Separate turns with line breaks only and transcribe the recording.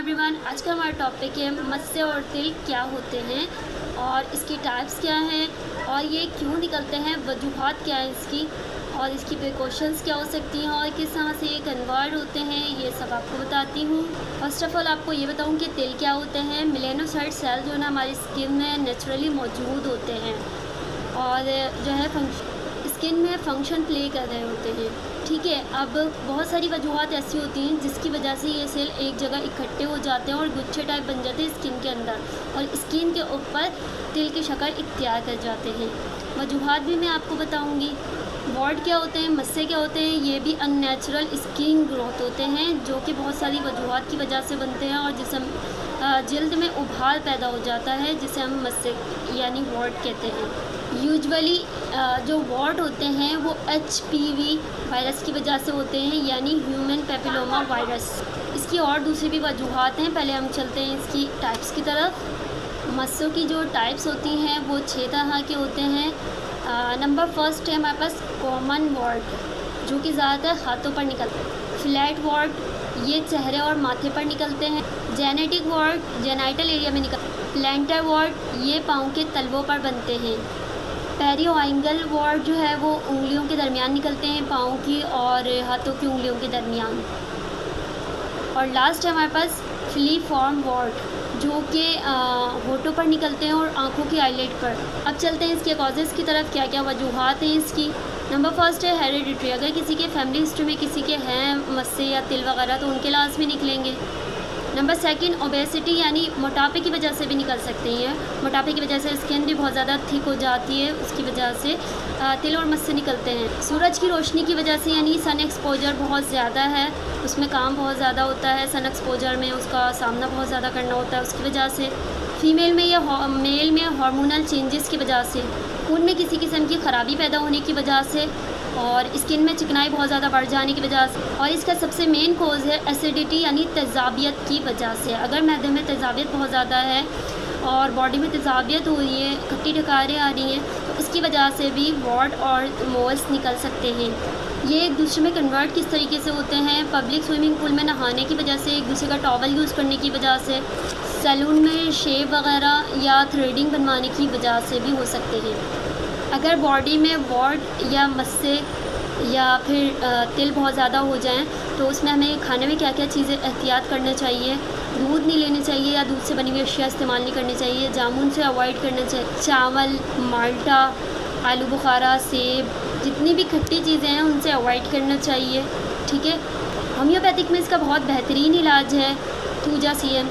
Everyone, आज का हमारा टॉपिक है मत्स्य और तिल क्या होते हैं और इसकी टाइप्स क्या हैं और ये क्यों निकलते हैं, वजूहात क्या है इसकी और इसकी प्रिकॉशंस क्या हो सकती हैं और किस तरह से ये कन्वर्ट होते हैं, ये सब आपको बताती हूँ। फर्स्ट ऑफ ऑल आपको ये बताऊँ कि तिल क्या होते हैं। मेलानोसाइट सेल जो है ना हमारी स्किन में नेचुरली मौजूद होते हैं और जो है स्किन में फ़ंक्शन प्ले कर रहे होते हैं। ठीक है, अब बहुत सारी वजूहात ऐसी होती हैं जिसकी वजह से ये सेल एक जगह इकट्ठे हो जाते हैं और गुच्छे टाइप बन जाते हैं स्किन के अंदर और स्किन के ऊपर तिल की शक्ल इख्तियार कर जाते हैं। वजूहात भी मैं आपको बताऊंगी। वॉर्ड क्या होते हैं, मस्से क्या होते हैं, ये भी अननेचुरल स्किन ग्रोथ होते हैं जो कि बहुत सारी वजूहात की वजह से बनते हैं और जिसे जल्द में उभार पैदा हो जाता है जिसे हम मस्से यानी वॉर्ड कहते हैं। यूजुअली जो वॉर्ड होते हैं वो HPV वायरस की वजह से होते हैं यानी ह्यूमन पेपिलोमा वायरस। इसकी और दूसरी भी वजूहात हैं। पहले हम चलते हैं इसकी टाइप्स की तरफ। मस्सों की जो टाइप्स होती हैं वो 6 तरह के होते हैं। नंबर फर्स्ट है हमारे पास कॉमन वॉर्ड जो कि ज़्यादातर हाथों पर निकलते हैं। फ्लैट वॉर्ड ये चेहरे और माथे पर निकलते हैं। जेनेटिक वॉर्ड जेनाइटल एरिया में निकलते हैं। प्लेंटर वॉर्ड ये पाँव के तलवों पर बनते हैं। पेरियोइंगल वॉर्ड जो है वो उंगलियों के दरमियान निकलते हैं, पाँव की और हाथों की उंगलियों के दरमियान। और लास्ट है हमारे पास फिलीफॉर्म वॉर्ड जो कि होठों पर निकलते हैं और आँखों की आईलेट पर। अब चलते हैं इसके कॉजेज़ की तरफ, क्या क्या वजूहात हैं इसकी। नंबर फर्स्ट है हेरिडिटरी। अगर किसी के फैमिली हिस्ट्री में किसी के हैं मस्से या तिल वगैरह तो उनके लाजमी निकलेंगे। नंबर सेकंड ओबेसिटी यानी मोटापे की वजह से भी निकल सकते हैं। मोटापे की वजह से स्किन भी बहुत ज़्यादा थिक हो जाती है, उसकी वजह से तिल और मस्से निकलते हैं। सूरज की रोशनी की वजह से यानी सन एक्सपोजर बहुत ज़्यादा है, उसमें काम बहुत ज़्यादा होता है, सन एक्सपोजर में उसका सामना बहुत ज़्यादा करना होता है, उसकी वजह से। फीमेल में या मेल में हार्मोनल चेंजेस की वजह से, खून में किसी किस्म की ख़राबी पैदा होने की वजह से और स्किन में चिकनाई बहुत ज़्यादा बढ़ जाने की वजह से। और इसका सबसे मेन कोज़ है एसिडिटी यानी तेज़ाबियत की वजह से। अगर मैदे में तेज़ाबियत बहुत ज़्यादा है और बॉडी में तेज़ाबियत हो रही है, खट्टी डकारें आ रही हैं, तो इसकी वजह से भी वॉर्ड और मोल्स निकल सकते हैं। ये एक दूसरे में कन्वर्ट किस तरीके से होते हैं, पब्लिक स्विमिंग पूल में नहाने की वजह से, एक दूसरे का टॉवल यूज़ करने की वजह से, सैलून में शेव वगैरह या थ्रेडिंग बनवाने की वजह से भी हो सकते हैं। अगर बॉडी में वॉर्ड या मस्से या फिर तिल बहुत ज़्यादा हो जाएं तो उसमें हमें खाने में क्या क्या चीज़ें एहतियात करना चाहिए। दूध नहीं लेने चाहिए या दूध से बनी हुई अशिया इस्तेमाल नहीं करनी चाहिए। जामुन से अवॉइड करना चाहिए। चावल, माल्टा, आलू बुखारा, सेब, जितनी भी खट्टी चीज़ें हैं उनसे अवॉइड करना चाहिए। ठीक है। होम्योपैथिक में इसका बहुत बेहतरीन इलाज है थूजा CN।